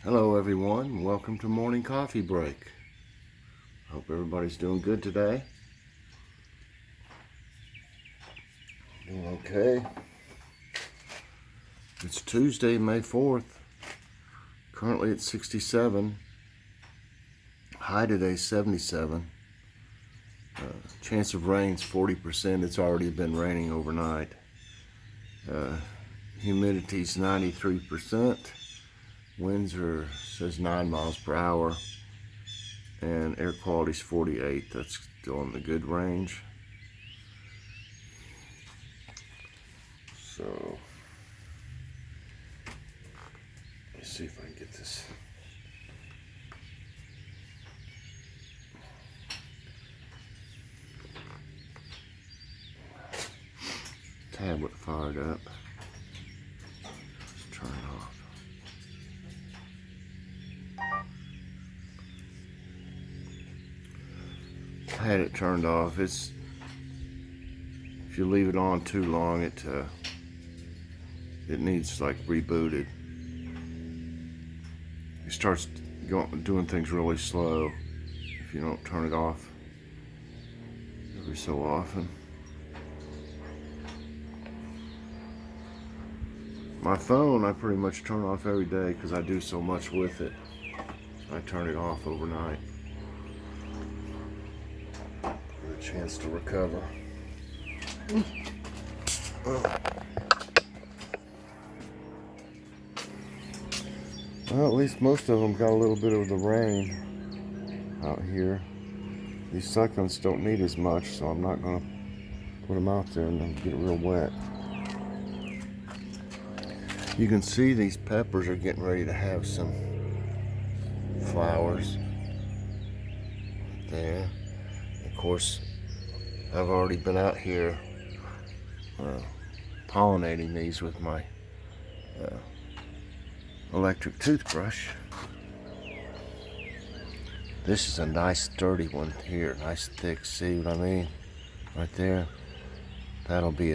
Hello everyone, welcome to Morning Coffee Break. Hope everybody's doing good today. Doing okay. It's Tuesday, May 4th. Currently it's 67. High today 77. Chance of rain's 40%. It's already been raining overnight. Humidity's 93%. Winds are, says 9 miles per hour. And air quality's 48. That's still in the good range. So, let me see if I can get this. Tablet fired up. Let's turn it off. I had it turned off. If you leave it on too long, it needs like rebooted. It starts doing things really slow if you don't turn it off every so often. My phone, I pretty much turn off every day because I do so much with it. I turn it off overnight for a chance to recover. Well, at least most of them got a little bit of the rain out here. These succulents don't need as much, so I'm not going to put them out there and then get real wet. You can see these peppers are getting ready to have some flowers there. Of course, I've already been out here pollinating these with my electric toothbrush. This is a nice sturdy one here, nice thick, see what I mean? Right there. That'll be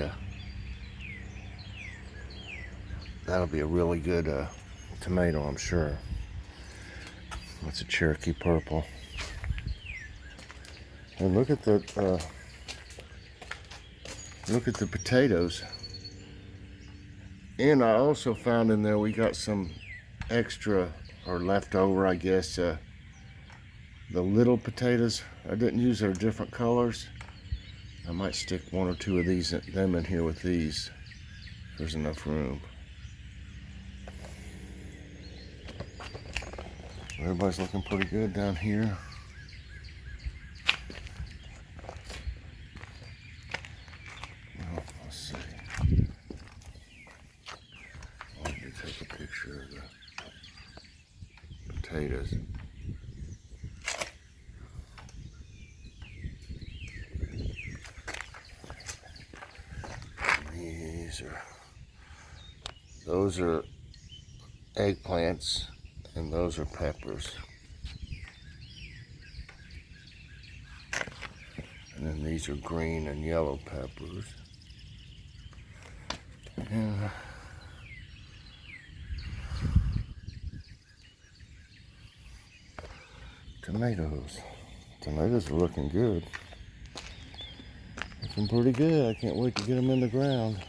a really good tomato, I'm sure. That's a Cherokee Purple. And look at the potatoes. And I also found in there we got some extra or leftover, I guess, the little potatoes. I didn't use their different colors. I might stick one or two of them in here with these. There's enough room. Everybody's looking pretty good down here. Well, let's see. I need to take a picture of the potatoes. Those are eggplants, and those are peppers. And then these are green and yellow peppers. And tomatoes. Tomatoes are looking good. Looking pretty good. I can't wait to get them in the ground.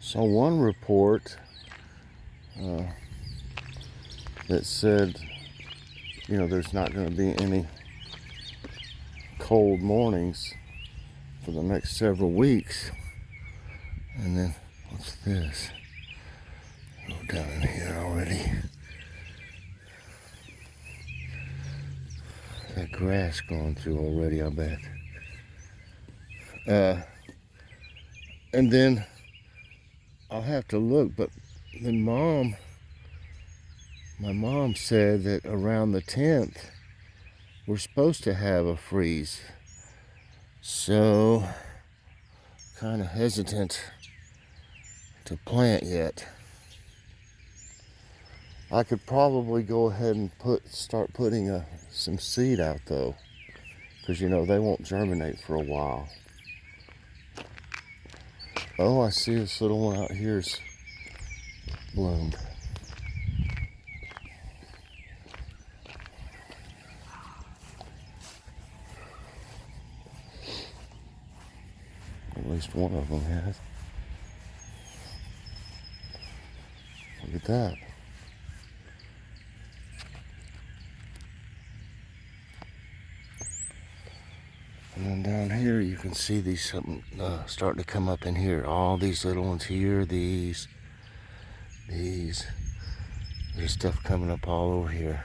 Saw one report that said, there's not going to be any cold mornings for the next several weeks. And then, what's this? Go down in here already. Got grass going through already, I bet. And then I'll have to look, but then my mom said that around the 10th, we're supposed to have a freeze. So, kind of hesitant to plant yet. I could probably go ahead and start putting some seed out though, because you know they won't germinate for a while. Oh, I see this little one out here's bloomed. At least one of them has. Look at that. And then down here you can see these something starting to come up in here. All these little ones here, these. There's stuff coming up all over here.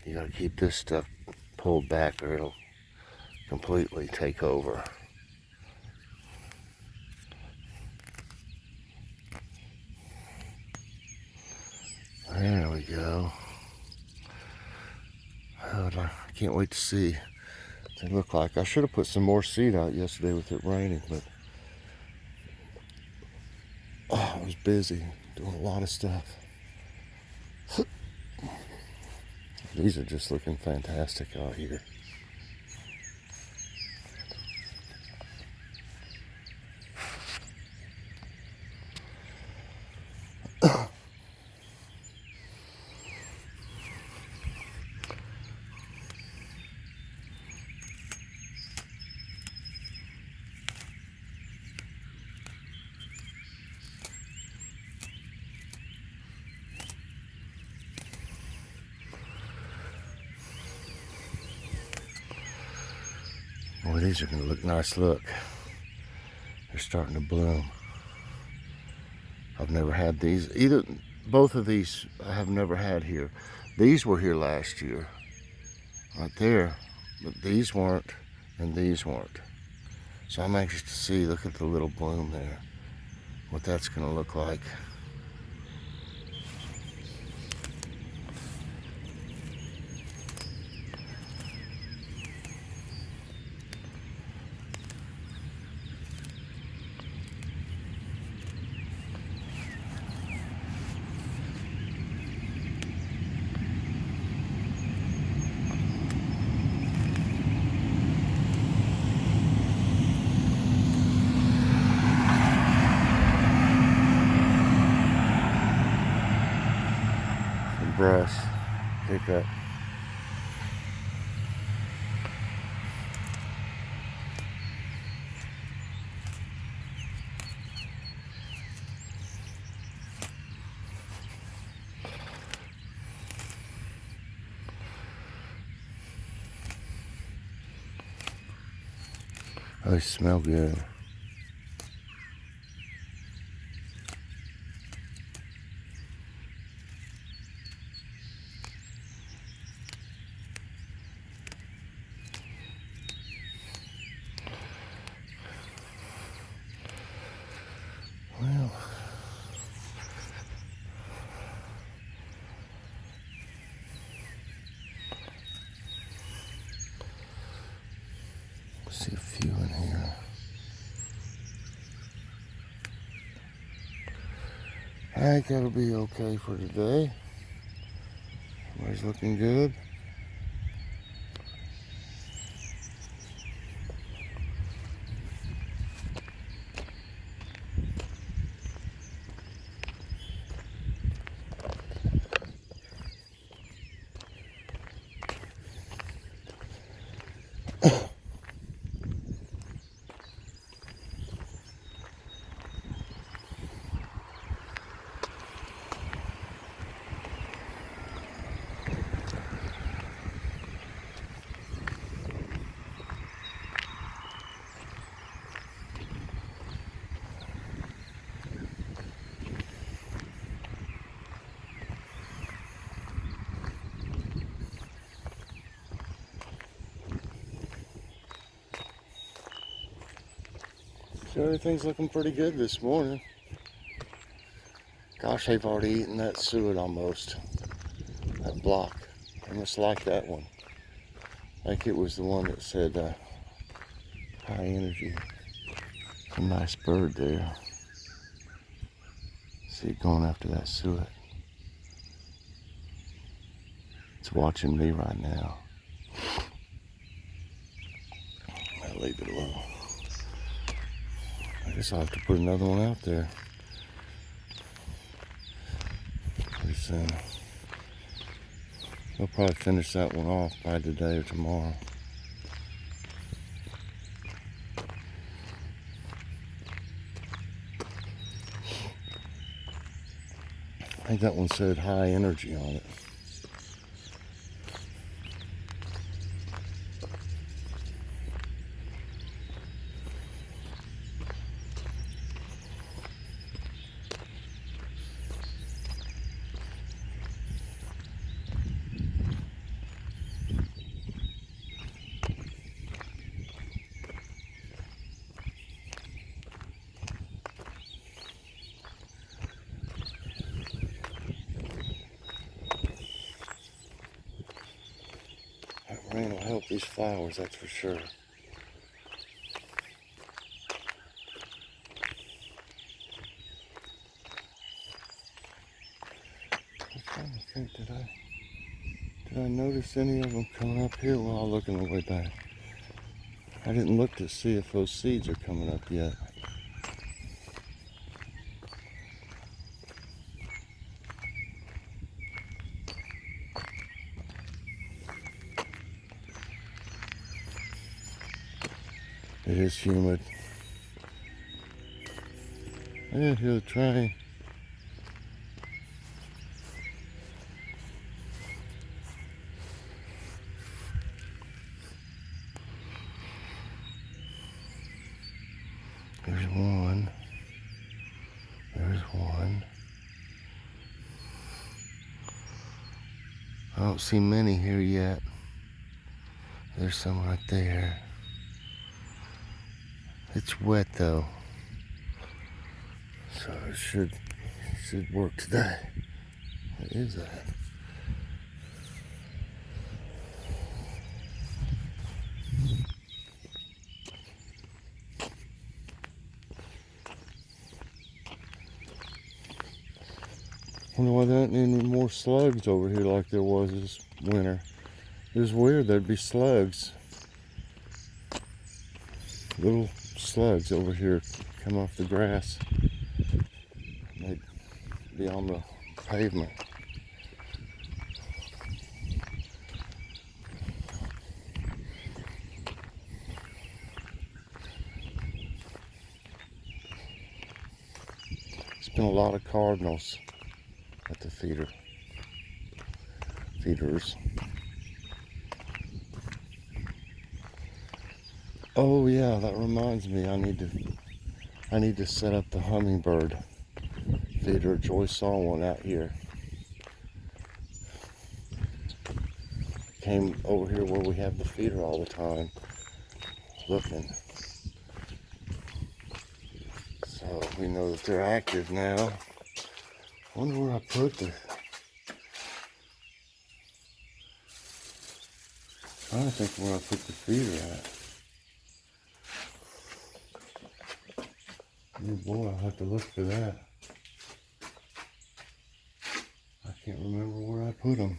You gotta keep this stuff pulled back or it'll completely take over. There we go. Oh, I can't wait to see what they look like. I should have put some more seed out yesterday with it raining, but I was busy doing a lot of stuff. These are just looking fantastic out here. Boy, these are going to look nice. Look, they're starting to bloom. I've never had these. Both of these I have never had here. These were here last year, right there, but these weren't, and these weren't. So I'm anxious to see. Look at the little bloom there. What that's going to look like. Brush, pick up. Oh, they smell good. Well, see a few in here. I think that'll be okay for today. Everybody's looking good. So everything's looking pretty good this morning. Gosh, they've already eaten that suet almost. That block. I must like that one. I think it was the one that said high energy. A nice bird there. See it going after that suet. It's watching me right now. I'll leave it alone. I guess I'll have to put another one out there pretty soon. I'll probably finish that one off by today or tomorrow. I think that one said high energy on it. That rain will help these flowers, that's for sure. I'm trying to think, did I notice any of them coming up here while I look on the way back? I didn't look to see if those seeds are coming up yet. It is humid. Yeah, hear the train. There's one. There's one. I don't see many here yet. There's some right there. It's wet though, so it should work today. What is that? Wonder why there aren't any more slugs over here like there was this winter. It was weird, there'd be slugs. Little slugs over here come off the grass. They'd be on the pavement. It's been a lot of cardinals at the feeders. Oh yeah, that reminds me, I need to set up the hummingbird feeder. Joy saw one out here. Came over here where we have the feeder all the time, looking. So we know that they're active now. I wonder where I put the... trying to think where I put the feeder at. Oh boy, I'll have to look for that. I can't remember where I put them.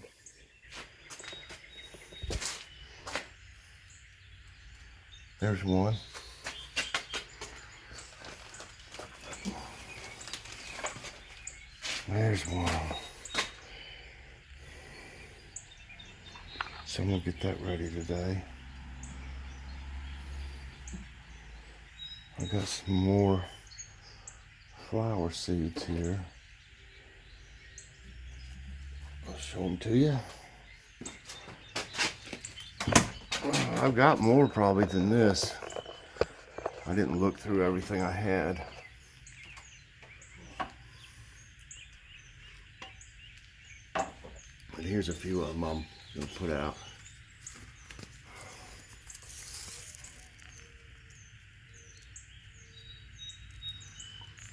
There's one. There's one. So I'm gonna get that ready today. I got some more flower seeds here. I'll show them to you. I've got more probably than this. I didn't look through everything I had. But here's a few of them I'm gonna put out.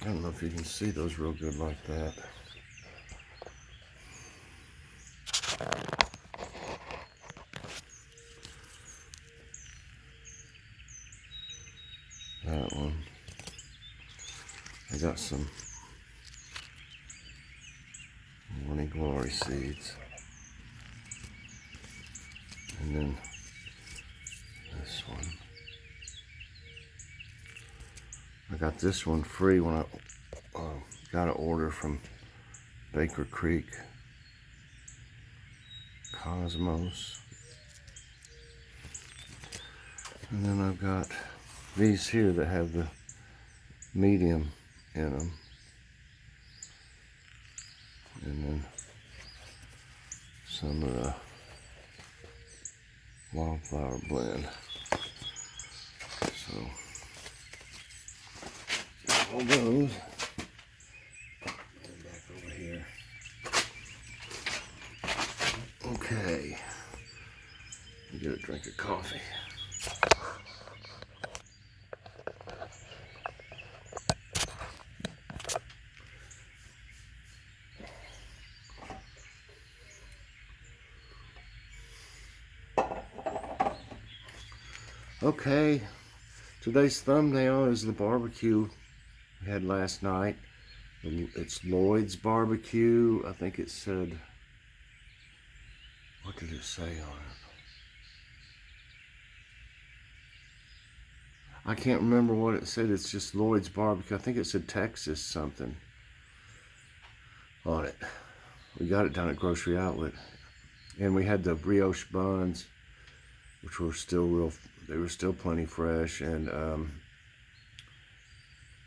I don't know if you can see those real good like that. That one. I got some morning glory seeds. And then this one. I got this one free when I got an order from Baker Creek. Cosmos. And then I've got these here that have the medium in them. And then some of the wildflower blend. So all those. Put them back over here. Okay. Get a drink of coffee. Okay, today's thumbnail is the barbecue we had last night. It's Lloyd's barbecue. I think it said, what did it say on it? I can't remember what it said. It's just Lloyd's barbecue. I think it said Texas something on it. We got it down at Grocery Outlet. And we had the brioche buns, which were still they were still plenty fresh. And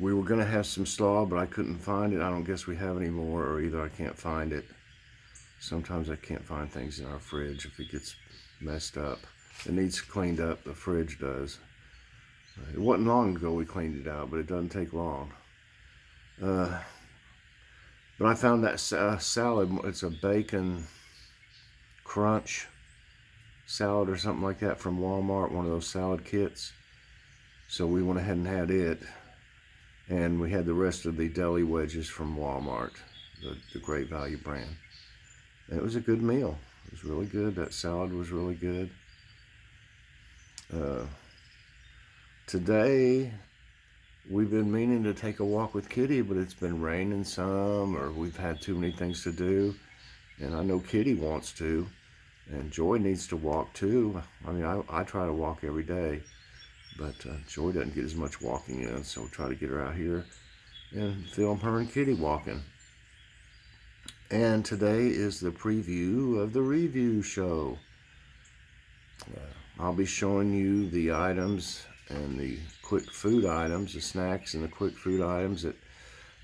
we were gonna have some slaw, but I couldn't find it. I don't guess we have any more, or either I can't find it. Sometimes I can't find things in our fridge if it gets messed up. It needs cleaned up, the fridge does. It wasn't long ago we cleaned it out, but it doesn't take long. But I found that salad. It's a bacon crunch salad or something like that from Walmart, one of those salad kits. So we went ahead and had it. And we had the rest of the deli wedges from Walmart, the Great Value brand. And it was a good meal. It was really good. That salad was really good. Today, we've been meaning to take a walk with Kitty, but it's been raining some, or we've had too many things to do. And I know Kitty wants to, and Joy needs to walk too. I mean, I try to walk every day, but Joy doesn't get as much walking in, so we'll try to get her out here and film her and Kitty walking. And today is the preview of the review show. I'll be showing you the items and the quick food items, the snacks and the quick food items that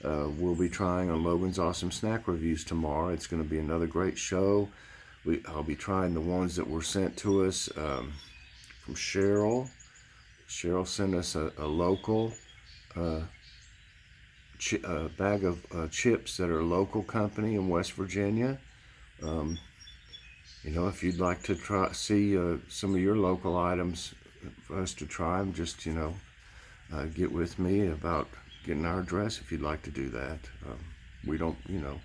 we'll be trying on Logan's Awesome Snack Reviews tomorrow. It's going to be another great show. I'll be trying the ones that were sent to us from Cheryl. Cheryl sent us a local bag of chips that are a local company in West Virginia. You know, if you'd like to see some of your local items for us to try them, just, you know, get with me about getting our address if you'd like to do that. We don't, you know,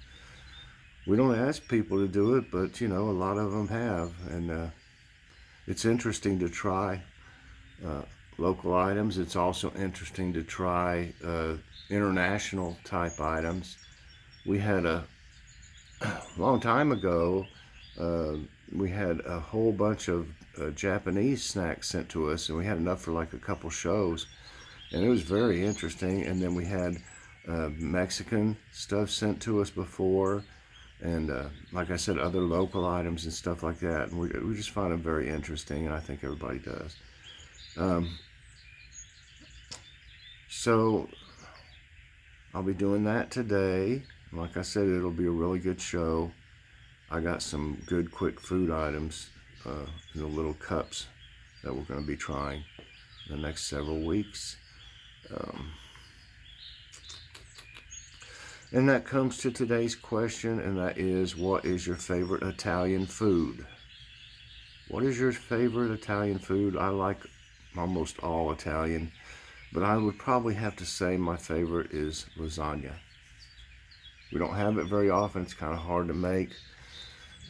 we don't ask people to do it, but, you know, a lot of them have. And it's interesting to try local items. It's also interesting to try international type items. We had a long time ago, we had a whole bunch of Japanese snacks sent to us, and we had enough for like a couple shows, and it was very interesting. And then we had Mexican stuff sent to us before, and like I said, other local items and stuff like that, and we just find them very interesting, and I think everybody does. So I'll be doing that today. Like I said, it'll be a really good show. I got some good quick food items in the little cups that we're going to be trying in the next several weeks. And that comes to today's question, and that is, what is your favorite Italian food? What is your favorite Italian food? I like almost all Italian, but I would probably have to say my favorite is lasagna. We don't have it very often. It's kind of hard to make.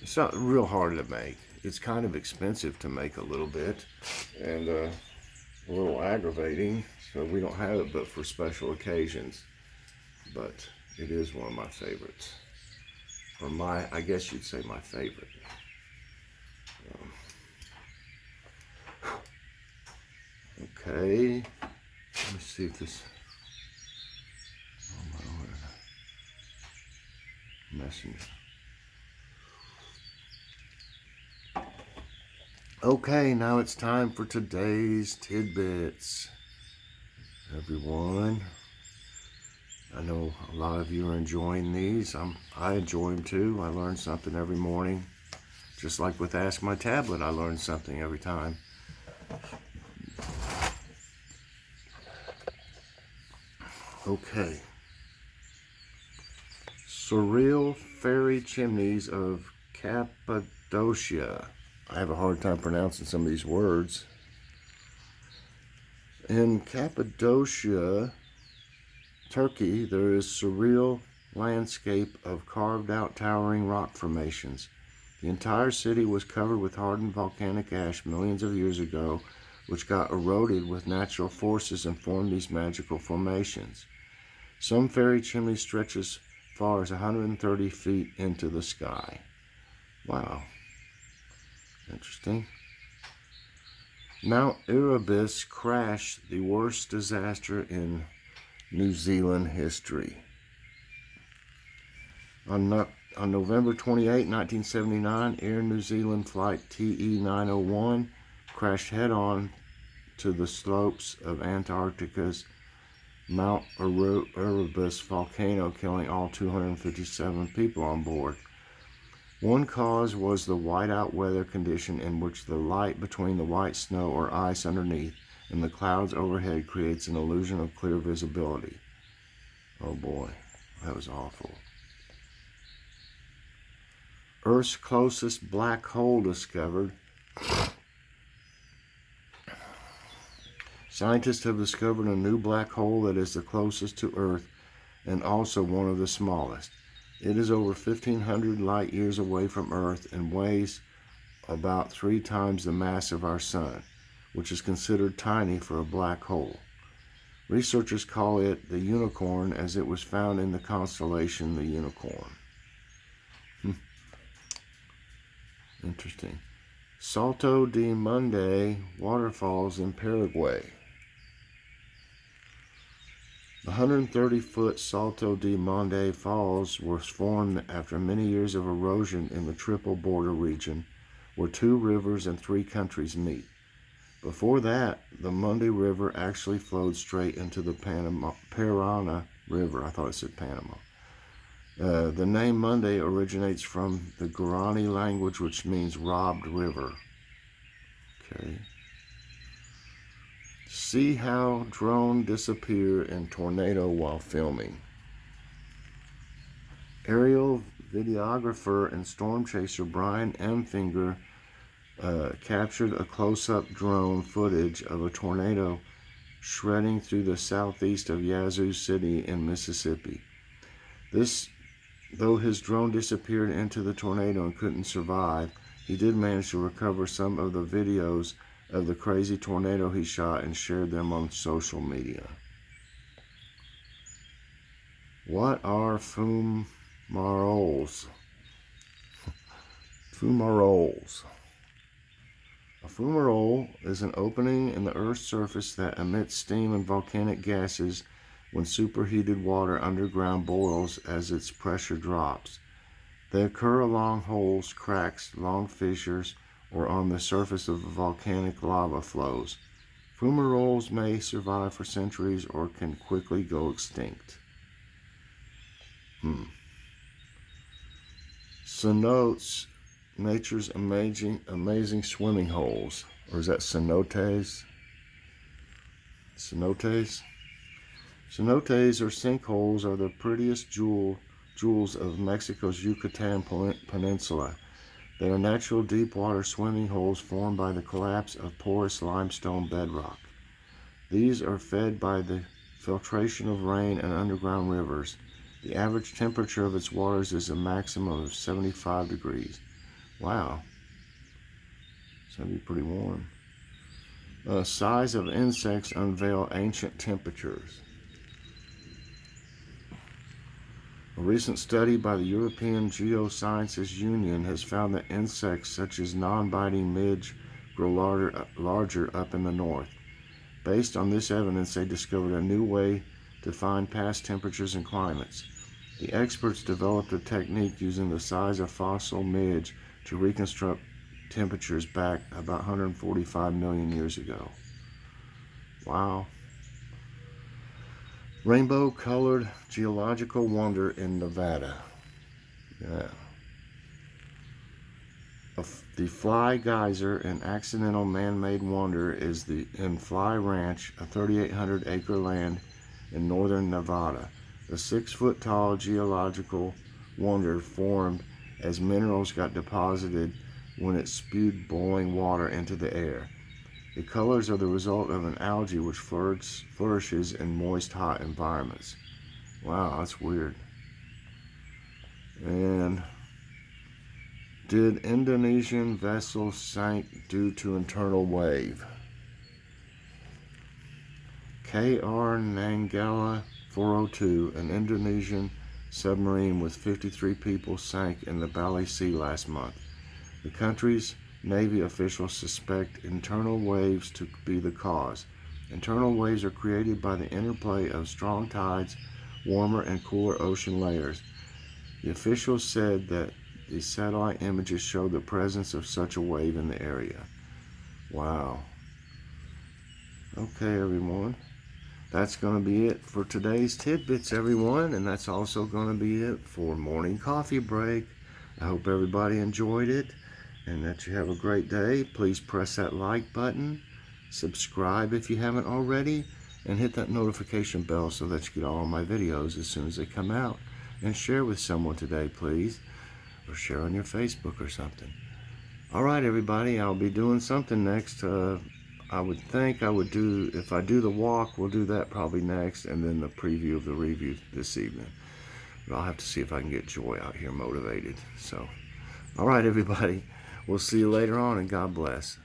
It's not real hard to make. It's kind of expensive to make a little bit, and a little aggravating, so we don't have it but for special occasions. But it is one of my favorites, or I guess you'd say my favorite. Okay, let me see if this, oh my Lord, messenger. Okay, now it's time for today's tidbits, everyone. I know a lot of you are enjoying these. I enjoy them too. I learn something every morning. Just like with Ask My Tablet, I learn something every time. Okay. Surreal fairy chimneys of Cappadocia. I have a hard time pronouncing some of these words. In Cappadocia, Turkey, there is surreal landscape of carved out towering rock formations. The entire city was covered with hardened volcanic ash millions of years ago, which got eroded with natural forces and formed these magical formations. Some fairy chimneys stretch as far as 130 feet into the sky. Wow. Interesting. Mount Erebus crashed, the worst disaster in New Zealand history. On November 28, 1979, Air New Zealand flight TE901 crashed head-on to the slopes of Antarctica's Mount Erebus volcano, killing all 257 people on board. One cause was the whiteout weather condition in which the light between the white snow or ice underneath and the clouds overhead creates an illusion of clear visibility. Oh boy, that was awful. Earth's closest black hole discovered. Scientists have discovered a new black hole that is the closest to Earth and also one of the smallest. It is over 1,500 light years away from Earth and weighs about 3 times the mass of our Sun, which is considered tiny for a black hole. Researchers call it the unicorn as it was found in the constellation the Unicorn. Interesting. Salto de Monde waterfalls in Paraguay. The 130-foot Salto de Monde Falls was formed after many years of erosion in the Triple Border region, where 2 rivers and 3 countries meet. Before that, the Monde River actually flowed straight into the Parana River. I thought it said Panama. The name Monde originates from the Guarani language, which means robbed river. Okay. See how drone disappear in tornado while filming. Aerial videographer and storm chaser Brian Emfinger captured a close-up drone footage of a tornado shredding through the southeast of Yazoo City in Mississippi. Though his drone disappeared into the tornado and couldn't survive, he did manage to recover some of the videos of the crazy tornado he shot and shared them on social media. What are fumaroles? Fumaroles. A fumarole is an opening in the Earth's surface that emits steam and volcanic gases when superheated water underground boils as its pressure drops. They occur along holes, cracks, long fissures, or on the surface of volcanic lava flows. Fumaroles may survive for centuries or can quickly go extinct. Cenotes, nature's amazing swimming holes. Or is that cenotes? Cenotes? Cenotes or sinkholes are the prettiest jewels of Mexico's Yucatan Peninsula. They are natural deep water swimming holes formed by the collapse of porous limestone bedrock. These are fed by the filtration of rain and underground rivers. The average temperature of its waters is a maximum of 75 degrees. Wow. It's going to be pretty warm. Size of insects unveil ancient temperatures. A recent study by the European Geosciences Union has found that insects such as non-biting midge grow larger up in the north. Based on this evidence, they discovered a new way to find past temperatures and climates. The experts developed a technique using the size of fossil midge to reconstruct temperatures back about 145 million years ago. Wow. Rainbow-colored geological wonder in Nevada. Yeah. The Fly Geyser, an accidental man-made wonder, is in Fly Ranch, a 3,800-acre land in northern Nevada. The 6-foot-tall geological wonder formed as minerals got deposited when it spewed boiling water into the air. The colors are the result of an algae which flourishes in moist, hot environments. Wow, that's weird. And did Indonesian vessel sank due to internal wave? KR Nanggala 402, an Indonesian submarine with 53 people, sank in the Bali Sea last month. The country's Navy officials suspect internal waves to be the cause. Internal waves are created by the interplay of strong tides, warmer and cooler ocean layers. The officials said that the satellite images show the presence of such a wave in the area. Wow. Okay, everyone. That's going to be it for today's Tidbits, everyone. And that's also going to be it for Morning Coffee Break. I hope everybody enjoyed it and that you have a great day. Please press that like button, subscribe if you haven't already, and hit that notification bell so that you get all my videos as soon as they come out. And share with someone today, please, or share on your Facebook or something. All right, everybody, I'll be doing something next. I would think I would do, if I do the walk, we'll do that probably next, and then the preview of the review this evening. But I'll have to see if I can get Joy out here motivated. So, all right, everybody, we'll see you later on, and God bless.